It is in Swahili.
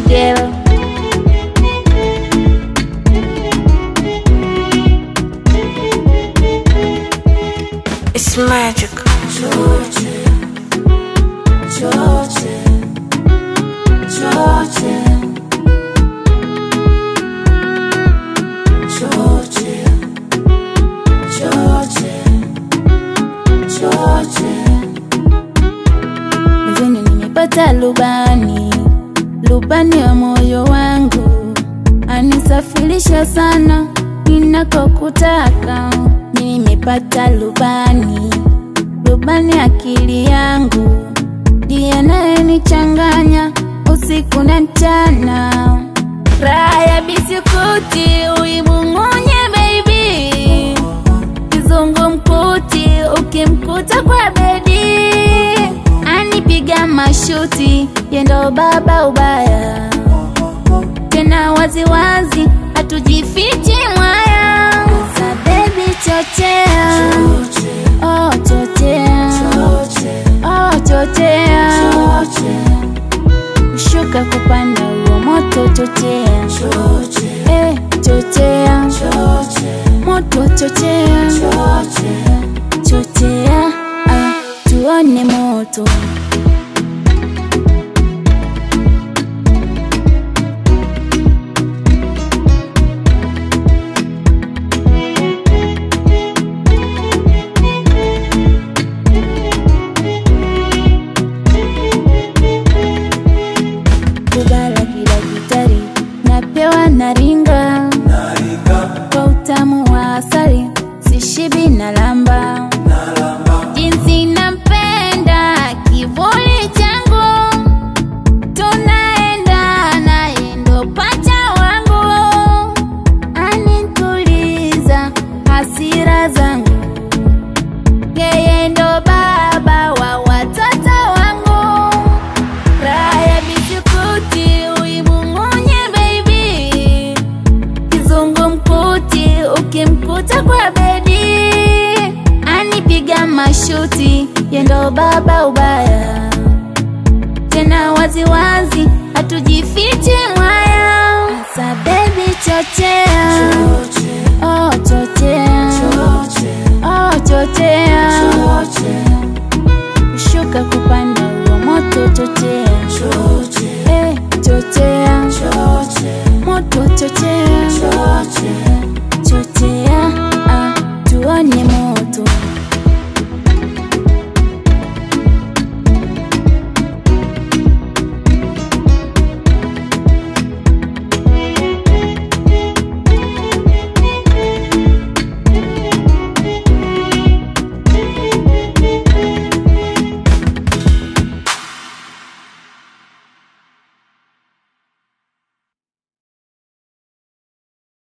girl. It's magic. George, George, George, George, George, George. Mzeni nimepata lubani, lubani wa moyo wangu, anisafirisha sana ninakokutaka. Nimepata lubani, lubani akili yangu, ndiye anayenichanganya usiku na mchana. Raha ya bisikuti uibung'unye baby, kizungumkuti ukimkuta kwa bedi, anipiga mashuti yendo baba ubaya, tena waziwazi hatujifichi mwaya. Sa baby chochea, oh chochea, oh chochea, kushuka kupanda huo moto chochea, chochea, moto chochea, chochea, tuone moto. Kubala kila gitari napewa naringa, kwa utamu wa asali sishibi na lamba. Jinsi nampenda kivuli changu, tunaenda naye ndo pacha wangu, anituliza hasira zangu, yeye ndo baba wa watoto wangu. Raha ya bisikuti uibung'unye baby, kizungumkuti ukimkuta kwa bedi, anipiga mashuti yendo baba ubaya, tena waziwazi hatujifichi mwaya. Sa baby chochea,